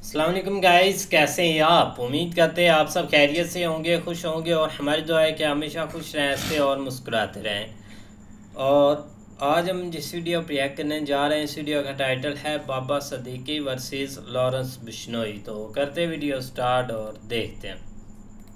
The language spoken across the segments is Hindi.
अस्सलाम वालेकुम गाइस, कैसे हैं आप? उम्मीद करते हैं आप सब खैरियत से होंगे, खुश होंगे और हमारी दुआ है कि हमेशा खुश रहें, हंसते और मुस्कुराते रहें। और आज हम जिस वीडियो पर रिएक्ट करने जा रहे हैं, इस वीडियो का टाइटल है बाबा सिद्दीकी वर्सेस लॉरेंस बिश्नोई। तो करते वीडियो स्टार्ट और देखते हैं।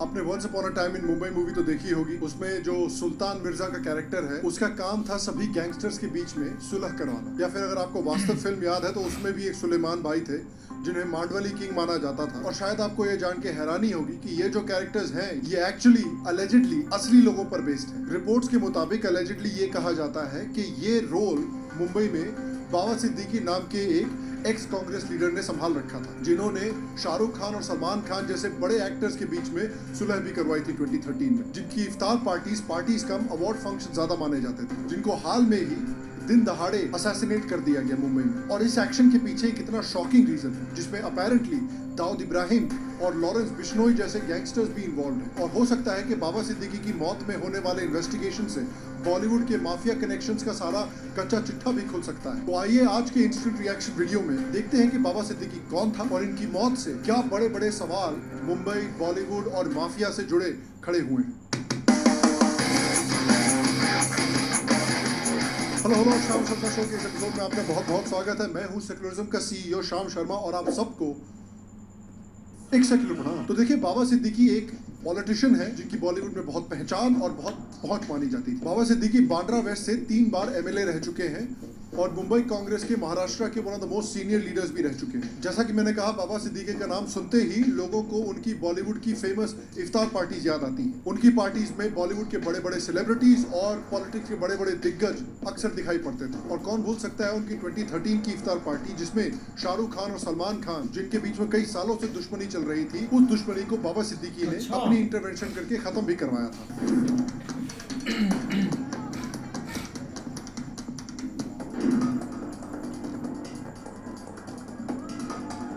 आपने once upon a time in Mumbai movie तो देखी होगी। उसमें जो सुल्तान मिर्जा का कैरेक्टर है, उसका काम था सभी गैंगस्टर्स के बीच में सुलह करवाना। या फिर अगर आपको वास्तव फिल्म याद है तो उसमें भी एक सुलेमान भाई थे जिन्हें मांडवली किंग माना जाता था। और शायद आपको ये जान के हैरानी होगी कि ये जो कैरेक्टर्स हैं ये एक्चुअली अलेजिडली असली लोगों पर बेस्ड है। रिपोर्ट्स के मुताबिक अलेजिडली ये कहा जाता है कि ये रोल मुंबई में बाबा सिद्दीकी नाम के एक एक्स कांग्रेस लीडर ने संभाल रखा था, जिन्होंने शाहरुख खान और सलमान खान जैसे बड़े एक्टर्स के बीच में सुलह भी करवाई थी 2013 में, जिनकी इफ्तार पार्टीज कम अवार्ड फंक्शन ज्यादा माने जाते थे, जिनको हाल में ही दिन दहाड़े असैसिनेट कर दिया गया मुंबई में। और इस एक्शन के पीछे कितना शॉकिंग रीजन है, जिसमें अपेरेंटली दाऊद इब्राहिम और लॉरेंस बिश्नोई जैसे गैंगस्टर्स भी इन्वॉल्व हैं। और हो सकता है कि बाबा सिद्दीकी की मौत में होने वाले इन्वेस्टिगेशन से बॉलीवुड के माफिया कनेक्शंस का सारा कच्चा चिट्ठा भी खुल सकता है। तो आइए आज के इंस्टेंट रिएक्शन वीडियो में देखते हैं कि बाबा सिद्दीकी कौन था और इनकी मौत से क्या बड़े बड़े सवाल मुंबई, बॉलीवुड और माफिया से जुड़े खड़े हुए हैं। हेलो शाम शर्मा शो के इस एपिसोड में आपका बहुत बहुत स्वागत है। मैं हूं सेक्युलरिज्म का सीईओ शाम शर्मा और आप सबको एक सेक्युलर प्रणाम। तो देखिए, बाबा सिद्दीकी एक पॉलिटिशियन है जिनकी बॉलीवुड में बहुत पहचान और बहुत पहुंच मानी जाती थी। बाबा सिद्दीकी बांद्रा वेस्ट से 3 बार एमएलए रह चुके हैं और मुंबई कांग्रेस के महाराष्ट्र के one of the most senior leaders भी रह चुके हैं। जैसा कि मैंने कहा, बाबा सिद्दीकी का नाम सुनते ही लोगों को उनकी बॉलीवुड की फेमस इफ्तार पार्टीज याद आती हैं। उनकी पार्टीज में बॉलीवुड के बड़े बड़े सेलिब्रिटीज और पॉलिटिक्स के बड़े बड़े दिग्गज अक्सर दिखाई पड़ते थे। और कौन भूल सकता है उनकी 2013 की इफ्तार पार्टी, जिसमें शाहरुख खान और सलमान खान, जिनके बीच में कई सालों से दुश्मनी चल रही थी, उस दुश्मनी को बाबा सिद्दीकी ने अपनी इंटरवेंशन करके खत्म भी करवाया था।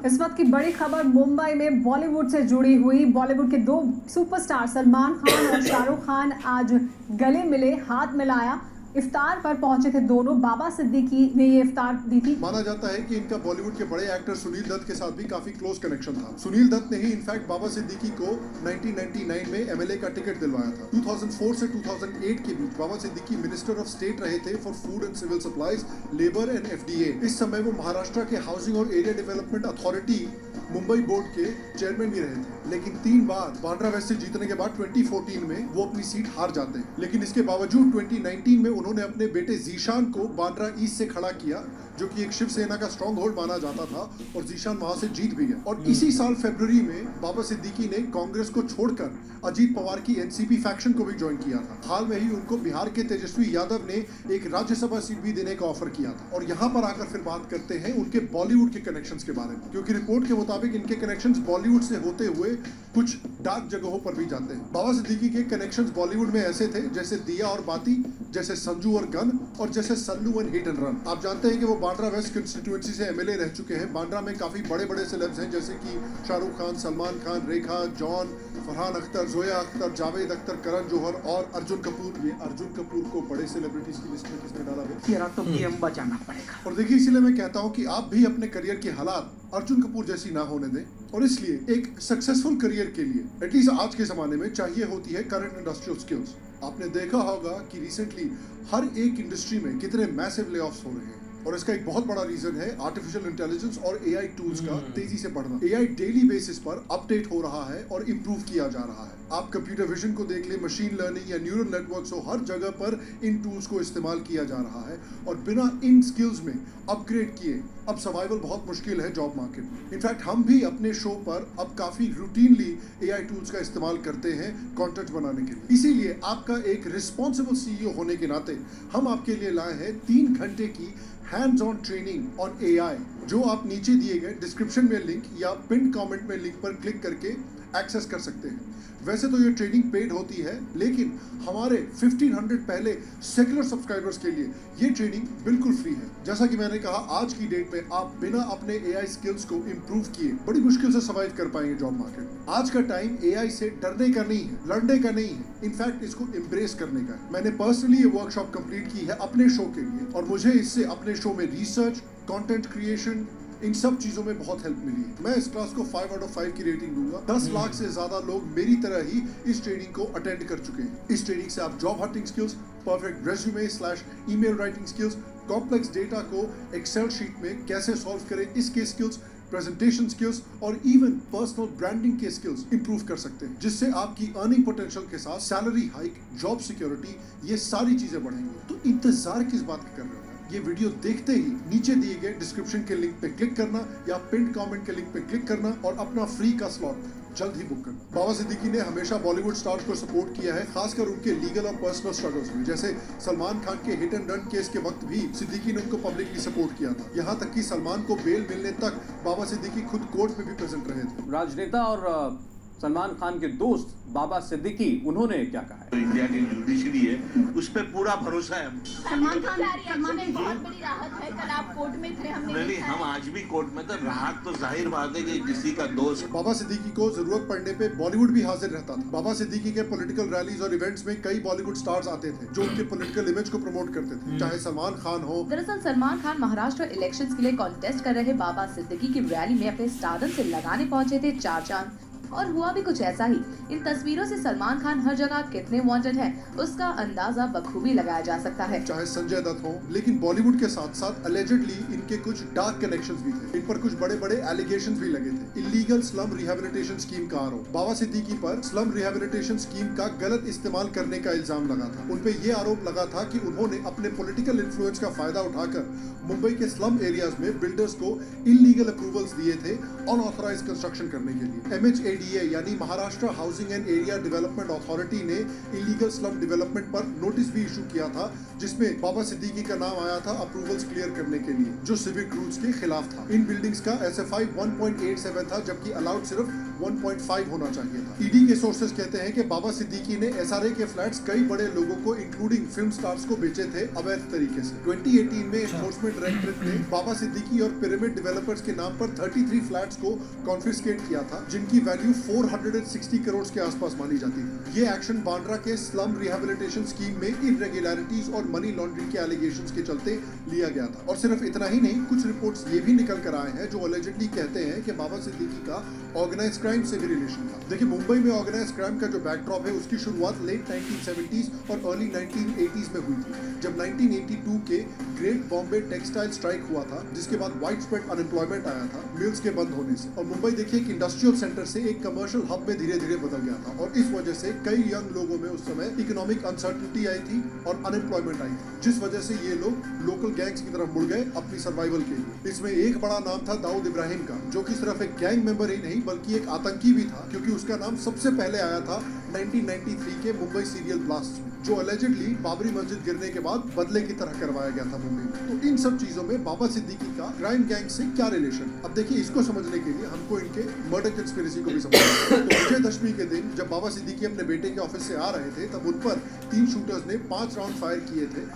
इस वक्त की बड़ी खबर मुंबई में बॉलीवुड से जुड़ी हुई। बॉलीवुड के 2 सुपरस्टार सलमान खान और शाहरुख खान आज गले मिले, हाथ मिलाया, इफ्तार पर पहुंचे थे दोनों। बाबा सिद्दीकी ने ये इफ्तार दी थी। माना जाता है कि इनका बॉलीवुड के बड़े एक्टर सुनील दत्त के साथ भी काफी क्लोज कनेक्शन था। सुनील दत्त ने ही इनफैक्ट बाबा सिद्दीकी को 1999 में एमएलए का टिकट दिलवाया था। 2004 से 2008 के बीच Baba Siddique minister of state रहे थे for food and civil supplies, labour and FDA. इस समय वो महाराष्ट्र के हाउसिंग और area development authority Mumbai board के चेयरमैन भी रहे थे। लेकिन 3 बार बांद्रा वेस्ट से जीतने के बाद 2014 में वो अपनी सीट हार जाते हैं। लेकिन इसके बावजूद 2019 में उन्होंने अपने बेटे जीशान को बांद्रा ईस्ट से खड़ा किया, जो कि एक शिवसेना का स्ट्रॉन्ग होल्ड माना जाता था, और जीशान वहां से जीत भी गया। और इसी साल फरवरी में बाबा सिद्दीकी ने कांग्रेस को छोड़कर अजीत पवार की एनसीपी फैक्शन को भी ज्वाइन किया था। हाल में ही उनको बिहार के तेजस्वी यादव ने एक राज्यसभा सीट भी देने का ऑफर किया था। और यहाँ पर आकर फिर बात करते हैं उनके बॉलीवुड के कनेक्शंस के बारे में, क्योंकि रिपोर्ट के मुताबिक इनके कनेक्शंस बॉलीवुड से होते हुए कुछ डार्क जगहों पर भी जाते हैं। बाबा सिद्दीकी के कनेक्शंस बॉलीवुड में ऐसे थे जैसे दिया और बाती, जैसे संजू और गन, और जैसे Sallu and hit and run. आप जानते हैं कि वो बांद्रा वेस्ट कंस्टिट्यूएंसी से एमएलए रह चुके हैं। बांद्रा में काफी बड़े बड़े सेलेब्स हैं, जैसे कि शाहरुख खान, सलमान खान, रेखा, जॉन, फरहान अख्तर, जोया अख्तर, जावेद अख्तर, करण जौहर और अर्जुन कपूर। ये अर्जुन कपूर को बड़े सेलिब्रिटीज की लिस्ट में किसने डाला है? तो गेम बचाना पड़ेगा। और देखिए, इसीलिए मैं कहता हूँ कि आप भी अपने करियर के हालात अर्जुन कपूर जैसी ना होने दें। और इसलिए एक सक्सेसफुल करियर के लिए एटलीस्ट आज के जमाने में चाहिए होती है करंट इंडस्ट्रियल स्किल्स। आपने देखा होगा कि रिसेंटली हर एक इंडस्ट्री में कितने मैसिव लेऑफ्स हो रहे हैं, और इसका एक बहुत बड़ा रीजन है आर्टिफिशियल इंटेलिजेंस और एआई टूल्स का तेजी से बढ़ना। एआई डेली बेसिस पर अपडेट हो रहा है और इम्प्रूव किया जा रहा है। आप कंप्यूटर विजन को देख ले, मशीन लर्निंग या न्यूरल नेटवर्क्स हो, हर जगह पर इन टूल्स को इस्तेमाल किया जा रहा है। और बिना इन स्किल्स में अपग्रेड किए अब सर्वाइवल बहुत मुश्किल है जॉब मार्केट में। इनफैक्ट हम भी अपने शो पर अब काफी रूटीनली एआई टूल्स का इस्तेमाल करते हैं कंटेंट बनाने के लिए। इसीलिए आपका एक रिस्पॉन्सिबल सीईओ होने के नाते हम आपके लिए लाए हैं 3 घंटे की hands on training on AI, जो आप नीचे दिए गए डिस्क्रिप्शन में लिंक या पिन कमेंट में लिंक पर क्लिक करके एक्सेस कर सकते हैं। वैसे तो ये ट्रेनिंग पेड होती है, लेकिन हमारे 1500 पहले सेक्युलर सब्सक्राइबर्स के लिए ये ट्रेनिंग बिल्कुल फ्री है। जैसा कि मैंने कहा, आज की डेट में आप बिना अपने एआई स्किल्स को इम्प्रूव किए बड़ी मुश्किल से सर्वाइव कर पाएंगे जॉब मार्केट में। आज का टाइम एआई से डरने का नहीं है, लड़ने का नहीं है, इनफैक्ट इसको एम्ब्रेस करने का है। मैंने पर्सनली ये वर्कशॉप कंप्लीट की है अपने शो के लिए, और मुझे इससे अपने शो में रिसर्च, कंटेंट क्रिएशन, इन सब चीजों में बहुत हेल्प मिली है। मैं इस क्लास को 5 आउट ऑफ 5 की रेटिंग दूंगा। 10 लाख से ज्यादा लोग मेरी तरह ही इस ट्रेनिंग को अटेंड कर चुके हैं। इस ट्रेनिंग से आप job hunting skills, perfect resume email writing skills, complex data को एक्सेल शीट में कैसे सॉल्व करें इसके स्किल्स, प्रेजेंटेशन स्किल्स और इवन पर्सनल ब्रांडिंग के स्किल्स इंप्रूव कर सकते हैं, जिससे आपकी अर्निंग पोटेंशियल के साथ सैलरी हाइक, जॉब सिक्योरिटी, ये सारी चीजें बढ़ेंगी। तो इंतजार किस बात का कर रहे हो? ये वीडियो देखते ही नीचे दिए गए डिस्क्रिप्शन के लिंक पे क्लिक करना या पिन कमेंट के लिंक पे क्लिक करना और अपना फ्री का स्लॉट जल्द ही बुक करना। बाबा सिद्दीकी ने हमेशा बॉलीवुड स्टार्स को सपोर्ट किया है, खासकर उनके लीगल और पर्सनल स्ट्रगल्स में। जैसे सलमान खान के हिट एंड रन केस के वक्त भी सिद्दीकी ने उनको पब्लिकली सपोर्ट किया था। यहाँ तक कि सलमान को बेल मिलने तक बाबा सिद्दीकी खुद कोर्ट में भी प्रेजेंट रहे थे। राजनेता और सलमान खान के दोस्त बाबा सिद्दीकी, उन्होंने क्या कहा है? तो इंडिया की जुडिशरी है, उस पर पूरा भरोसा है। सलमान खान में बहुत बड़ी राहत है। कल आप कोर्ट में थे, हमने हम आज भी कोर्ट में थे। राहत तो जाहिर बात है कि किसी का दोस्त। बाबा सिद्दीकी को जरूरत पड़ने पे बॉलीवुड भी हाजिर रहता था। बाबा सिद्दीकी के पॉलिटिकल रैलीज और इवेंट्स में कई बॉलीवुड स्टार्स आते थे जो उनके पॉलिटिकल इमेज को प्रमोट करते थे, चाहे सलमान खान हो। दरअसल सलमान खान महाराष्ट्र इलेक्शंस के लिए कॉन्टेस्ट कर रहे बाबा सिद्दीकी की रैली में अपने स्टारडम से लगाने पहुंचे थे 4 चांद, और हुआ भी कुछ ऐसा ही। इन तस्वीरों से सलमान खान हर जगह कितने वांटेड हैं, उसका अंदाजा बखूबी लगाया जा सकता है। चाहे संजय दत्त हो, लेकिन बॉलीवुड के साथ साथ अलेजेडली इनके कुछ डार्क कनेक्शंस भी थे। इन पर कुछ बड़े बड़े एलिगेशंस भी लगे थे। इलीगल स्लम रिहेबिलिटेशन स्कीम का आरोप। बाबा सिद्दीकी पर स्लम रिहेबिलिटेशन स्कीम का गलत इस्तेमाल करने का इल्जाम लगा था। उन पे ये आरोप लगा था कि उन्होंने अपने पॉलिटिकल इन्फ्लुएंस का फायदा उठाकर मुंबई के स्लम एरियाज में बिल्डर्स को इलीगल अप्रूवल्स दिए थे अनऑथराइज्ड कंस्ट्रक्शन करने के लिए। MHADA यानी Maharashtra housing and area development authority ने इलीगल स्लम डेवलपमेंट पर नोटिस भी इशू किया था, जिसमें बाबा सिद्दीकी का नाम आया था अप्रूवल्स क्लियर करने के लिए, जो सिविक रूल्स के खिलाफ था। इन बिल्डिंग्स का SFI 1.87 था, जबकि अलाउड सिर्फ 1.5 होना चाहिए था। ईडी के सोर्सेस कहते हैं कि बाबा सिद्दीकी ने SRA के फ्लैट्स कई बड़े लोगों को इंक्लूडिंग फिल्म स्टार्स को बेचे थे अवैध तरीके से। 2018 में एनफोर्समेंट डायरेक्टरेट ने बाबा सिद्दीकी और पिरामिड डेवलपर्स के नाम पर 33 फ्लैट्स को कॉन्फिस्केट किया था, जिनकी वैल्यू 460 करोड़ के आसपास मानी जाती है। ये एक्शन बांद्रा के स्लम रिहेबिलिटेशन स्कीम में इरेगुलरिटीज और मनी लॉन्ड्रिंग के एलिगेशंस के चलते लिया गया था। और सिर्फ इतना ही नहीं, कुछ रिपोर्ट्स ये भी निकल कर आए हैं जो अलेजेडली कहते हैं कि बाबा सिद्दीकी का ऑर्गेनाइज क्राइम से भी रिलेशन था। देखिए, मुंबई में ऑर्गेनाइज क्राइम का जो बैकड्रॉप है उसकी शुरुआत लेट 1970s और अर्ली 1980s में हुई थी, जब 1982 के ग्रेट बॉम्बे टेक्सटाइल स्ट्राइक हुआ था, जिसके बाद वाइड स्प्रेड अनएम्प्लॉयमेंट आया था मिल्स के बंद होने से। और मुंबई देखिए एक इंडस्ट्रियल सेंटर से एक कमर्शियल हब में धीरे धीरे बदल गया था, और इस वजह से कई यंग लोगों में उस समय इकोनॉमिक अनसर्टेनिटी आई थी और अनएम्प्लॉयमेंट आई थी, जिस वजह से ये लोग लोकल गैंग्स की तरफ मुड़ गए अपनी सर्वाइवल के लिए। इसमें एक बड़ा नाम था दाऊद इब्राहिम का, जो कि सिर्फ एक गैंग मेंबर ही नहीं बल्कि एक आतंकी भी था, क्योंकि उसका नाम सबसे पहले आया था 1993 के मुंबई सीरियल ब्लास्ट में, जो अलेजेडली बाबरी मस्जिद गिरने के बाद बदले की तरह करवाया गया था मुंबई में। तो इन सब चीजों में बाबा सिद्दीकी का क्राइम गैंग से क्या रिलेशन? अब देखिए, इसको समझने के लिए हमको इनके मर्डर कंस्पिरेसी को भी समझना है। तो विजयदशमी के दिन जब बाबा सिद्दीकी अपने बेटे के ऑफिस से आ रहे थे, तब उन पर 3 शूटर्स ने 5 राउंड फायर किए थे,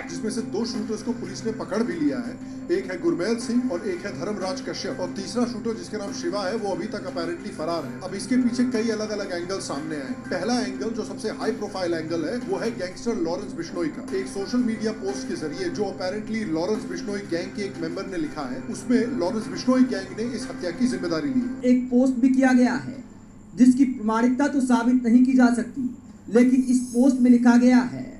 जिसमें से 2 शूटर्स को पुलिस ने पकड़ भी लिया है। एक है गुरमेल सिंह और एक है धर्मराज कश्यप, और तीसरा शूटर जिसके नाम शिवा है वो अभी तक अपैरेंटली फरार है। अब इसके पीछे कई अलग अलग एंगल सामने आए। पहला एंगल, जो सबसे हाई प्रोफाइल एंगल है, वो है गैंगस्टर लॉरेंस बिश्नोई का। एक सोशल मीडिया पोस्ट के जरिए जो अपैरेंटली लॉरेंस बिश्नोई गैंग के एक मेंबर ने लिखा है, उसमें लॉरेंस बिश्नोई गैंग ने इस हत्या की जिम्मेदारी ली। एक पोस्ट भी किया गया है जिसकी प्रामाणिकता तो साबित नहीं की जा सकती, लेकिन इस पोस्ट में लिखा गया है,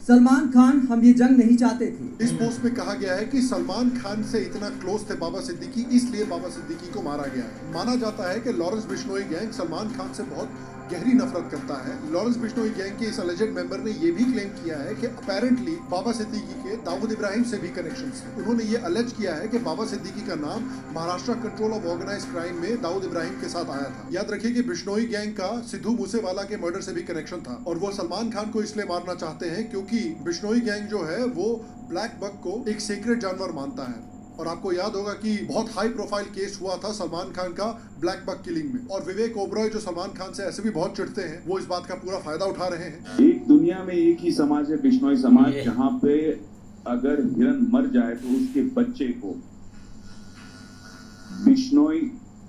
सलमान खान, हम ये जंग नहीं चाहते थे। इस पोस्ट में कहा गया है कि सलमान खान से इतना क्लोज थे बाबा सिद्दीकी, इसलिए बाबा सिद्दीकी को मारा गया है। माना जाता है कि लॉरेंस बिश्नोई गैंग सलमान खान से बहुत गहरी नफरत करता है। लॉरेंस बिश्नोई गैंग के इस अलेजेड मेंबर ने यह भी क्लेम किया है कि अपैरेंटली बाबा सिद्दीकी के दाऊद इब्राहिम से भी कनेक्शंस हैं। उन्होंने ये अलेज किया है कि बाबा सिद्दीकी का नाम Maharashtra control of organised crime में दाऊद इब्राहिम के साथ आया था। याद रखिए कि बिश्नोई गैंग का सिद्धू मूसेवाला के मर्डर से भी कनेक्शन था, और वो सलमान खान को इसलिए मारना चाहते हैं क्योंकि बिश्नोई गैंग जो है वो ब्लैक बक को एक सीक्रेट जानवर मानता है। और आपको याद होगा कि बहुत हाई प्रोफाइल केस हुआ था सलमान खान का ब्लैक बक किलिंग में, और विवेक ओबरॉय जो सलमान खान से ऐसे भी बहुत चिढ़ते हैं, वो इस बात का पूरा फायदा उठा रहे हैं। एक दुनिया में एक ही समाज है, बिश्नोई समाज, जहाँ पे अगर हिरन मर जाए तो उसके बच्चे को बिश्नोई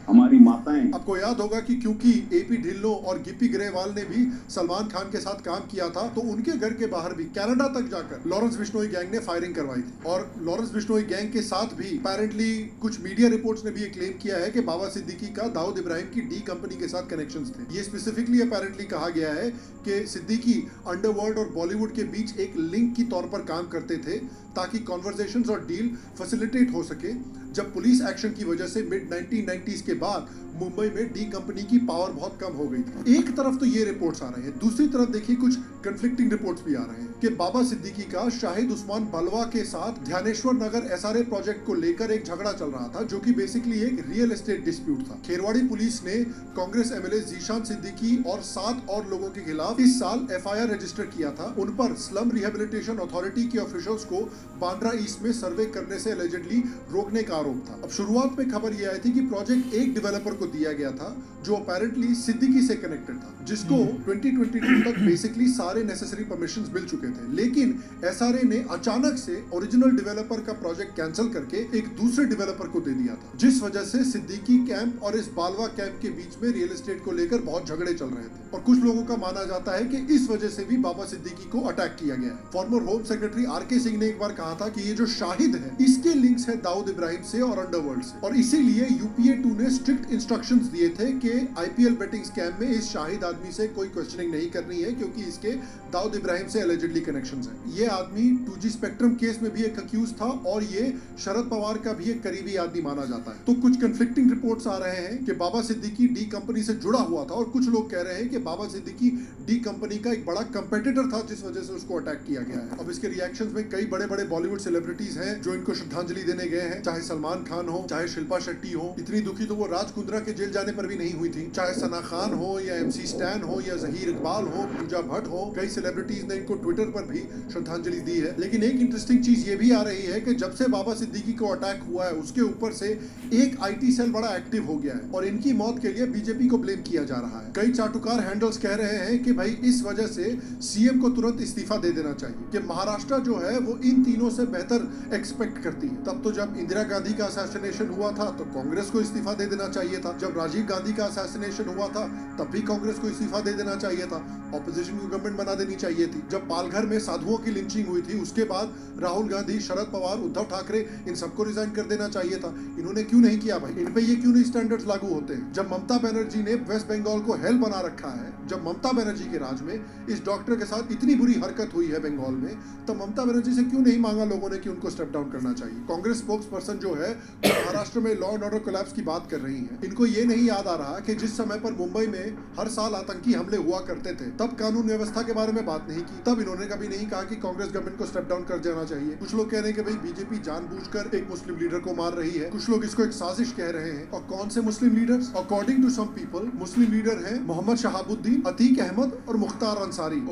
हमारी माताएं। आपको याद होगा कि क्योंकि एपी ढिल्लों और गिप्पी ग्रेवाल ने भी सलमान खान के साथ काम किया था, तो उनके घर के बाहर भी कनाडा तक जाकर लॉरेंस बिश्नोई गैंग ने फायरिंग करवाई थी। और लॉरेंस बिश्नोई गैंग के साथ भी अपेरेंटली कुछ मीडिया रिपोर्ट्स ने भी ये क्लेम किया है कि बाबा सिद्दीकी का दाऊद इब्राहिम की डी कंपनी के साथ कनेक्शंस थे। ये स्पेसिफिकली अपेरेंटली कहा गया है कि सिद्दीकी अंडरवर्ल्ड और बॉलीवुड के बीच एक लिंक की तौर पर काम करते थे ताकि कॉन्वर्सेशंस और डील फैसिलिटेट हो सके। जब पुलिस एक्शन की वजह से मिड 1990s के बाद मुंबई में डी कंपनी की पावर बहुत कम हो गई थी। एक तरफ तो ये रिपोर्ट्स आ रहे हैं, दूसरी तरफ देखिए कुछ कंफ्लिक्टिंग रिपोर्ट्स भी आ रहे हैं कि बाबा सिद्दीकी का शाहिद उस्मान बलवा के साथ ध्यानेश्वर नगर एसआरए प्रोजेक्ट को लेकर एक झगड़ा चल रहा था, जो कि बेसिकली एक रियल एस्टेट डिस्प्यूट था। खेरवाड़ी पुलिस ने कांग्रेस एमएलए जीशान सिद्दीकी और 7 और लोगों के खिलाफ इस साल एफआईआर रजिस्टर किया था। उन पर स्लम रिहेबिलिटेशन अथॉरिटी के ऑफिशियल्स को बांद्रा ईस्ट में सर्वे करने से एलिजिडली रोकने का आरोप था। अब शुरुआत में खबर यह आई थी कि प्रोजेक्ट एक डेवलपर को दिया गया था जो अपेरेंटली सिद्दीकी से कनेक्टेड था, जिसको 2022 तक बेसिकली सारे नेसेसरी परमिशंस मिल चुके थे। लेकिन एसआरए ने अचानक से ओरिजिनल डेवलपर का प्रोजेक्ट कैंसिल करके एक दूसरे डेवलपर को दे दिया था, जिस वजह से सिद्दीकी कैंप और इस बालवा कैंप के बीच में रियल एस्टेट को लेकर बहुत झगड़े चल रहे थे। और कुछ लोगों का माना जाता है कि इस वजह से भी बाबा सिद्दीकी को अटैक किया गया है। Former home secretary R K Singh ने एक बार कहा था कि ये जो शाहिद है, इसके लिंक्स है दाऊद इब्राहिम से और अंडरवर्ल्ड से, और इसीलिए यूपीए 2 ने स्ट्रिक्ट इंस्ट्रक्शंस दिए थे कि आईपीएल बेटिंग स्कैम में इस शाहिद आदमी से कोई क्वेश्चनिंग नहीं करनी है, क्योंकि इसके दाऊद इब्राहिम से एलिजिडली कनेक्शंस हैं। ये आदमी 2G स्पेक्ट्रम केस में भी एक अक्यूज था और ये शरद पवार का भी एक करीबी आदमी माना जाता है। तो कुछ कंफ्लिक्टिंग रिपोर्ट्स आ रहे हैं कि बाबा सिद्दीकी डी कंपनी से जुड़ा हुआ था, और कुछ लोग कह रहे हैं कि बाबा सिद्दीकी डी कंपनी का एक बड़ा कंपेटिटर था, जिस वजह से उसको अटैक किया गया है। अब इसके रिएक्शंस में कई बड़े बड़े बॉलीवुड सेलिब्रिटीज हैं जो इनको श्रद्धांजलि देने गए हैं, चाहे सलमान खान हो, चाहे शिल्पा शेट्टी हो। इतनी दुखी तो वो राज कुंद्रा के जेल जाने पर भी नहीं हुई थी, चाहे सना खान हो या MC स्टैन हो या जहीर इकबाल हो, पूजा भट्ट हो। कई सेलिब्रिटीज ने इनको ट्विटर पर भी श्रद्धांजलि दी है। लेकिन एक इंटरेस्टिंग चीज ये भी आ रही है कि जब से बाबा सिद्दीकी को अटैक हुआ है, उसके ऊपर से एक IT सेल बड़ा एक्टिव हो गया है और इनकी मौत के लिए बीजेपी को ब्लेम किया जा रहा है। कई चाटुकार हैंडल्स कह रहे हैं कि भाई इस वजह से सीएम को तुरंत इस्तीफा दे देना चाहिए, कि महाराष्ट्र जो है वो इन तीनों से बेहतर एक्सपेक्ट करती है। तब तो जब इंदिरा गांधी का असैसिनेशन हुआ था तो कांग्रेस को इस्तीफा दे देना चाहिए था, जब राजीव गांधी का असैसिनेशन हुआ था तब भी कांग्रेस को इस्तीफा दे देना चाहिए था, ऑपोजिशन की गवर्नमेंट बना देनी चाहिए थी। जब पालघर में साधुओं की लिंचिंग हुई थी उसके बाद राहुल गांधी, शरद पवार, उद्धव ठाकरे, इन सबको रिजाइन कर देना चाहिए था। इन्होंने क्यों नहीं किया भाई? इन पे ये क्यों नहीं स्टैंडर्ड्स लागू होते हैं? जब ममता बनर्जी ने वेस्ट बंगाल को हेल बना रखा है, जब ममता बनर्जी के राज में इस डॉक्टर के साथ इतनी बुरी हरकत हुई है बंगाल में, तो ममता बनर्जी से क्यों नहीं मांगा लोगों ने कि उनको स्टेप डाउन करना चाहिए? कांग्रेस स्पोक्स पर्सन जो है महाराष्ट्र में लॉ एंड ऑर्डर कोलैप्स की बात कर रही है। इनको ये नहीं याद आ रहा कि जिस समय पर मुंबई में हर साल आतंकी हमले हुआ करते थे, तब कानून व्यवस्था के बारे में बात नहीं की, तब इन्होंने कभी नहीं कहा कि कांग्रेस गवर्नमेंट को स्टेप डाउन कर देना चाहिए। कुछ लोग कह रहे हैं कि भाई बीजेपी जानबूझकर एक मुस्लिम लीडर को मार रही है, कुछ लोग इसको एक साजिश कह रहे हैं। और कौन से Muslim leaders? According to some people Muslim leader हैं मोहम्मद शहाबुद्दीन, अतीक अहमद और मुख्तार अंसारी।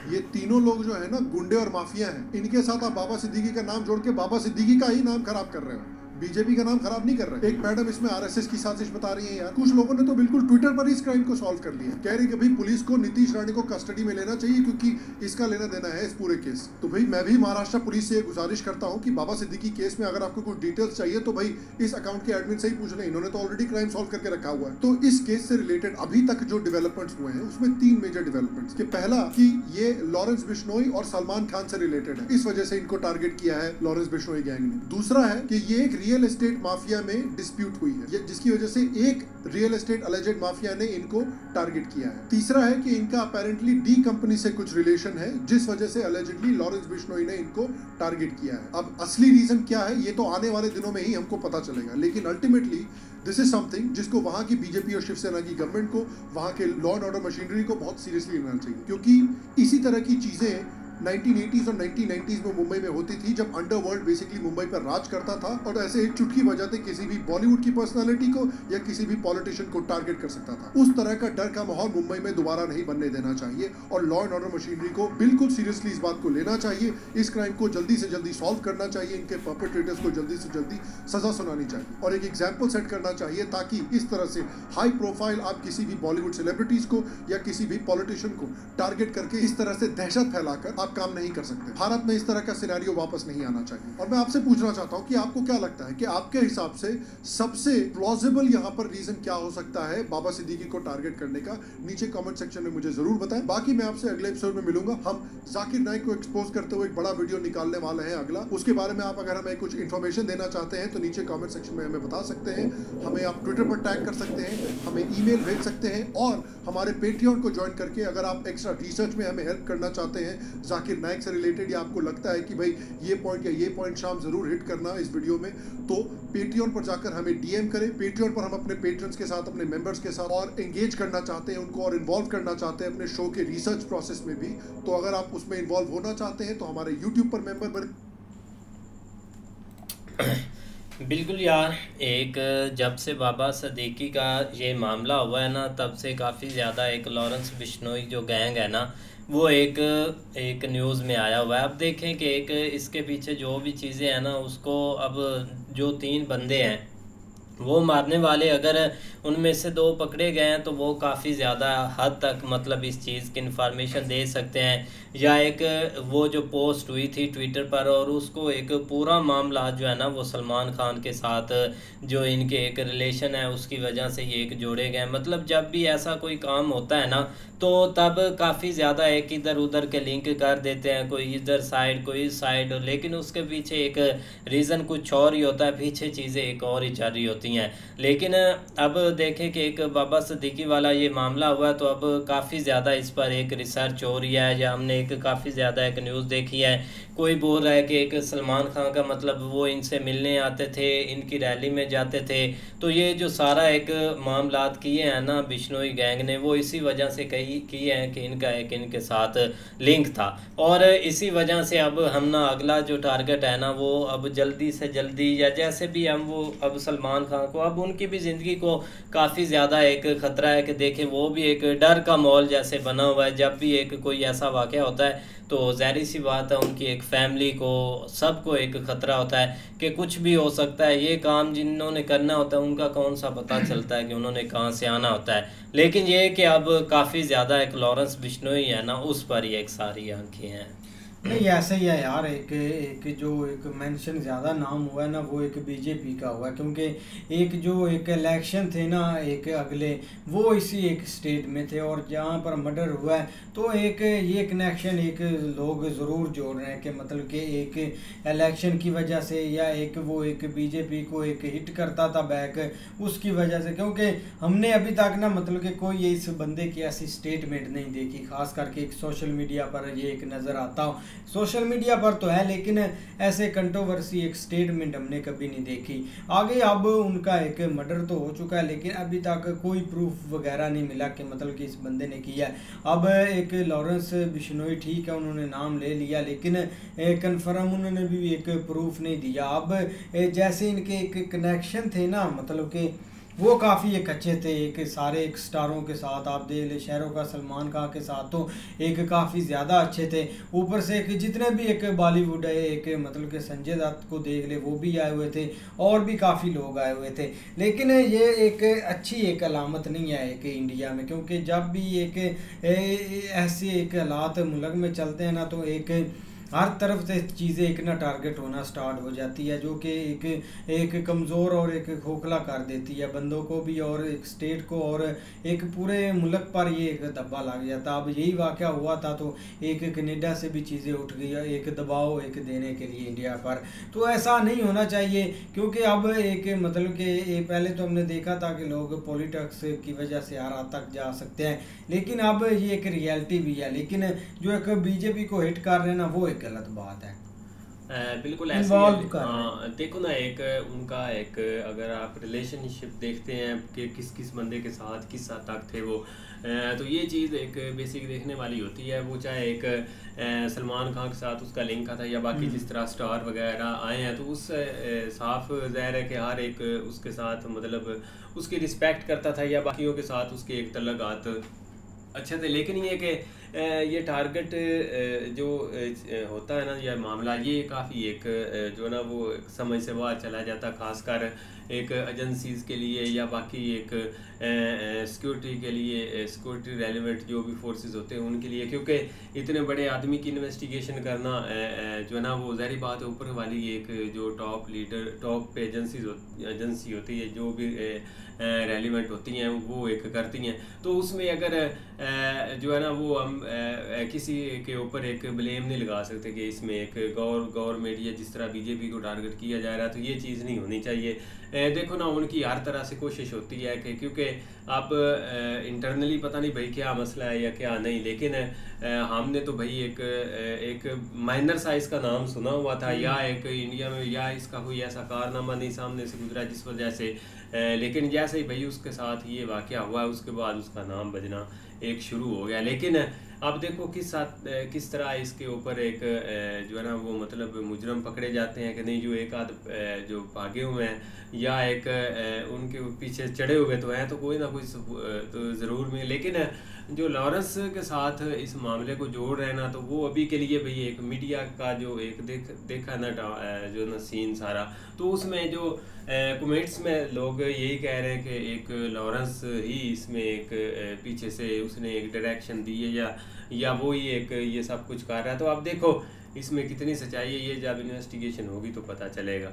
ये तीनों लोग जो है ना गुंडे और माफिया हैं। इनके साथ आप बाबा सिद्दीकी का नाम जोड़ के बाबा सिद्दीकी का ही नाम खराब कर रहे हो, बीजेपी का नाम खराब नहीं कर रहे। एक मैडम इसमें आरएसएस की साजिश बता रही है यार। कुछ लोगों ने तो बिल्कुल ट्विटर पर इस क्राइम को सॉल्व कर दिया, कह रही कि भाई पुलिस को नीतीश राणे को कस्टडी में लेना चाहिए क्योंकि इसका लेना देना है इस पूरे केस। तो भाई मैं भी महाराष्ट्र पुलिस से गुजारिश करता हूँ कि बाबा सिद्दीकी केस में अगर आपको कुछ डिटेल्स चाहिए तो भाई इस अकाउंट के एडमिन से ही पूछ लें, इन्होंने तो ऑलरेडी क्राइम सॉल्व करके रखा हुआ है। तो इस केस से रिलेटेड अभी तक जो डेवलपमेंट्स हुए हैं उसमें 3 मेजर डेवलपमेंट्स के पहला कि ये लॉरेंस बिश्नोई और सलमान खान से रिलेटेड है, इस वजह से इनको टारगेट किया है लॉरेंस बिश्नोई गैंग ने। दूसरा है कि ये एक रियल एस्टेट माफिया में डिस्प्यूट हुई है, जिसकी वजह से एक रियल एस्टेट अलेजेड माफिया ने इनको टारगेट किया है। तीसरा है कि इनका अपेरेंटली डी कंपनी से कुछ रिलेशन है, जिस वजह से अलेजेडली लॉरेंस बिश्नोई ने इनको टारगेट किया है। अब असली रीजन क्या है ये तो आने वाले दिनों में ही हमको पता चलेगा, लेकिन अल्टीमेटली दिस इज समथिंग जिसको वहां की बीजेपी और शिवसेना की गवर्नमेंट को, वहां के लॉ एंड ऑर्डर मशीनरी को बहुत सीरियसली लेना चाहिए, क्योंकि इसी तरह की चीजें 1980s और 1990s में मुंबई में होती थी, जब अंडरवर्ल्ड बेसिकली मुंबई पर राज करता था और ऐसे एक चुटकी बजाते किसी भी बॉलीवुड की पर्सनालिटी को या किसी भी पॉलिटिशियन को टारगेट कर सकता था। उस तरह का डर का माहौल मुंबई में दोबारा नहीं बनने देना चाहिए और लॉ एंड ऑर्डर मशीनरी को बिल्कुल सीरियसली इस बात को लेना चाहिए, इस क्राइम को जल्दी से जल्दी सॉल्व करना चाहिए, इनके परपेट्रेटर्स को जल्दी से जल्दी सजा सुनानी चाहिए और एक एग्जाम्पल सेट करना चाहिए, ताकि इस तरह से हाई प्रोफाइल आप किसी भी बॉलीवुड सेलिब्रिटीज को या किसी भी पॉलिटिशियन को टारगेट करके इस तरह से दहशत फैलाकर आप काम नहीं कर सकते। भारत में इस तरह का सिनेरियो वापस नहीं आना चाहिए। और मैं आपसे पूछना चाहता हूँ कि आपको क्या लगता है कि आपके हिसाब से सबसे प्लॉजिबल यहाँ पर रीजन क्या हो सकता है बाबा सिद्दीकी को टारगेट करने का? नीचे कमेंट सेक्शन में मुझे जरूर बताएं। बाकी मैं आपसे अगले एपिसोड में मिलूंगा। हम जाकिर नाइक को एक्सपोज करते हुए एक बड़ा वीडियो निकालने वाले हैं अगला। उसके बारे में आप अगर हमें कुछ इन्फॉर्मेशन देना चाहते हैं तो नीचे कमेंट सेक्शन में हमें बता सकते हैं। हमें आप ट्विटर पर टैग कर सकते हैं, हमें ईमेल भेज सकते हैं और हमारे पेट्रियन को ज्वाइन करके अगर आप एक्स्ट्रा रिसर्च में हमें हेल्प करना चाहते हैं जाकिर नाइक से रिलेटेड, या आपको लगता है कि भाई ये पॉइंट शाम जरूर हिट करना इस वीडियो में, तो पेट्रियन पर जाकर हमें डीएम करें। पेट्रियन पर हम अपने पेट्रन्स के साथ, अपने मेंबर्स के साथ और एंगेज करना चाहते हैं उनको और इन्वॉल्व करना चाहते हैं अपने शो के रिसर्च प्रोसेस में भी। तो अगर आप उसमें इन्वॉल्व होना चाहते हैं तो हमारे यूट्यूब पर मेंबर बने। बिल्कुल यार, एक जब से बाबा सिद्दीकी का ये मामला हुआ है ना, तब से काफ़ी ज़्यादा एक लॉरेंस बिश्नोई जो गैंग है ना, वो एक न्यूज़ में आया हुआ है। अब देखें कि एक इसके पीछे जो भी चीज़ें हैं ना, उसको अब जो 3 बंदे हैं वो मारने वाले, अगर उनमें से 2 पकड़े गए हैं तो वो काफ़ी ज़्यादा हद तक मतलब इस चीज़ की इन्फॉर्मेशन दे सकते हैं। या एक वो जो पोस्ट हुई थी ट्विटर पर, और उसको एक पूरा मामला जो है ना वो सलमान खान के साथ जो इनके एक रिलेशन है उसकी वजह से ये एक जोड़े गए। मतलब जब भी ऐसा कोई काम होता है ना, तो तब काफ़ी ज़्यादा एक इधर उधर के लिंक कर देते हैं, कोई इधर साइड कोई इस साइड, लेकिन उसके पीछे एक रीज़न कुछ और ही होता है, पीछे चीज़ें एक और ही चल रही होती हैं। लेकिन अब देखें कि एक बाबा सिद्दीकी वाला ये मामला हुआ, तो अब काफ़ी ज़्यादा इस पर एक रिसर्च हो रही है, या हमने एक काफ़ी ज़्यादा एक न्यूज़ देखी है। कोई बोल रहा है कि एक सलमान खान का मतलब वो इनसे मिलने आते थे, इनकी रैली में जाते थे। तो ये जो सारा एक मामलात किए हैं ना बिश्नोई गैंग ने, वो इसी वजह से किए हैं कि इनका एक इनके साथ लिंक था। और इसी वजह से अब हम ना अगला जो टारगेट है ना, वो अब जल्दी से जल्दी या जैसे भी हम वो अब सलमान खान को, अब उनकी भी ज़िंदगी को काफ़ी ज़्यादा एक ख़तरा है कि देखें वो भी एक डर का माहौल जैसे बना हुआ है। जब भी एक कोई ऐसा वाक़या होता है तो ज़ाहिर सी बात है उनकी एक फैमिली को, सबको एक ख़तरा होता है कि कुछ भी हो सकता है। ये काम जिन्होंने करना होता है उनका कौन सा पता चलता है कि उन्होंने कहाँ से आना होता है। लेकिन ये कि अब काफ़ी ज़्यादा एक लॉरेंस बिश्नोई है ना, उस पर ही एक सारी आंखें हैं। नहीं ऐसे ही है यार, एक जो एक मेंशन ज़्यादा नाम हुआ है ना वो एक बीजेपी का हुआ है, क्योंकि एक जो एक इलेक्शन थे ना एक अगले, वो इसी एक स्टेट में थे और जहाँ पर मर्डर हुआ है तो एक ये कनेक्शन एक लोग ज़रूर जोड़ रहे हैं कि मतलब कि एक इलेक्शन की वजह से, या एक वो एक बीजेपी को एक हिट करता था बैक उसकी वजह से। क्योंकि हमने अभी तक ना मतलब कि कोई इस बंदे की ऐसी स्टेटमेंट नहीं देखी, खास करके एक सोशल मीडिया पर ये एक नज़र आता हो, सोशल मीडिया पर तो है लेकिन ऐसे कंट्रोवर्सी एक स्टेटमेंट हमने कभी नहीं देखी। आगे अब उनका एक मर्डर तो हो चुका है लेकिन अभी तक कोई प्रूफ वगैरह नहीं मिला कि मतलब कि इस बंदे ने किया है। अब एक लॉरेंस बिश्नोई ठीक है उन्होंने नाम ले लिया लेकिन कन्फर्म उन्होंने भी एक प्रूफ नहीं दिया। अब जैसे इनके एक कनेक्शन थे ना मतलब कि वो काफ़ी एक अच्छे थे, एक सारे एक स्टारों के साथ, आप देख ले शाहरुख का सलमान खान के साथ तो एक काफ़ी ज़्यादा अच्छे थे। ऊपर से एक जितने भी एक बॉलीवुड है एक मतलब कि संजय दत्त को देख ले वो भी आए हुए थे और भी काफ़ी लोग आए हुए थे। लेकिन ये एक अच्छी एक अलामत नहीं है एक इंडिया में, क्योंकि जब भी एक ऐसे एक हालात मुल्क में चलते हैं ना तो एक हर तरफ से चीज़ें एक ना टारगेट होना स्टार्ट हो जाती है, जो कि एक कमज़ोर और एक खोखला कर देती है बंदों को भी और एक स्टेट को, और एक पूरे मुल्क पर ये एक दब्बा लग जाता। अब यही वाक़या हुआ था तो एक कनाडा से भी चीज़ें उठ गई एक दबाव एक देने के लिए इंडिया पर। तो ऐसा नहीं होना चाहिए, क्योंकि अब एक मतलब कि पहले तो हमने देखा था कि लोग पॉलिटिक्स की वजह से हर हद तक जा सकते हैं, लेकिन अब ये एक रियलिटी भी है। लेकिन जो एक बीजेपी को हिट कर रहे हैं ना वो गलत बात है। बिल्कुल ऐसे देखो ना, एक उनका एक अगर आप रिलेशनशिप देखते हैं कि किस किस बंदे के साथ किस हद तक थे वो, तो ये चीज़ एक बेसिक देखने वाली होती है। वो चाहे एक सलमान खान के साथ उसका लिंक था या बाकी जिस तरह स्टार वगैरह आए हैं, तो उस साफ ज़ाहिर है कि हर एक उसके साथ मतलब उसकी रिस्पेक्ट करता था या बाकियों के साथ उसके एक तल्लुकात अच्छे थे। लेकिन ये कि ये टारगेट जो होता है ना, यह मामला, ये काफ़ी एक जो ना वो समझ से बाहर चला जाता, खासकर एक एजेंसीज़ के लिए या बाकी एक सिक्योरिटी के लिए, सिक्योरिटी रेलिवेंट जो भी फोर्सेस होते हैं उनके लिए, क्योंकि इतने बड़े आदमी की इन्वेस्टिगेशन करना जो ना वो ज़ाहिर बात है ऊपर वाली एक जो टॉप लीडर, टॉप एजेंसी होती है जो भी रेलिवेंट होती हैं वो एक करती हैं। तो उसमें अगर जो है ना वो हम किसी के ऊपर एक ब्लेम नहीं लगा सकते कि इसमें एक गवर्नमेंट या जिस तरह बीजेपी को टारगेट किया जा रहा है, तो ये चीज़ नहीं होनी चाहिए। देखो ना उनकी हर तरह से कोशिश होती है कि क्योंकि अब इंटरनली पता नहीं भाई क्या मसला है या क्या नहीं, लेकिन हमने तो भाई एक माइनर साइज का नाम सुना हुआ था, या एक इंडिया में या इसका कोई ऐसा कारनामा नहीं सामने से गुजरा जिस वजह से, लेकिन जैसे ही भाई उसके साथ ये वाक़या हुआ है उसके बाद उसका नाम बजना एक शुरू हो गया। लेकिन अब देखो किस तरह इसके ऊपर एक जो है ना वो मतलब मुजरम पकड़े जाते हैं कि नहीं, जो एक आध जो भागे हुए हैं या एक उनके पीछे चढ़े हुए तो हैं, तो कोई ना कोई तो ज़रूर में, लेकिन जो लॉरेंस के साथ इस मामले को जोड़ रहे हैं ना, तो वो अभी के लिए भाई एक मीडिया का जो एक देखा ना जो ना सीन सारा, तो उसमें जो कमेंट्स में लोग यही कह रहे हैं कि एक लॉरेंस ही इसमें एक पीछे से उसने एक डायरेक्शन दी है या वो ही एक ये सब कुछ कर रहा है। तो आप देखो इसमें कितनी सच्चाई है, ये जब इन्वेस्टिगेशन होगी तो पता चलेगा।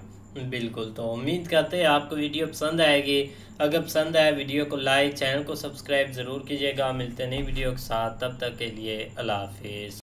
बिल्कुल, तो उम्मीद करते हैं आपको वीडियो पसंद आएगी। अगर पसंद आए वीडियो को लाइक, चैनल को सब्सक्राइब ज़रूर कीजिएगा। मिलते हैं नई वीडियो के साथ, तब तक के लिए अल्लाह हाफिज़।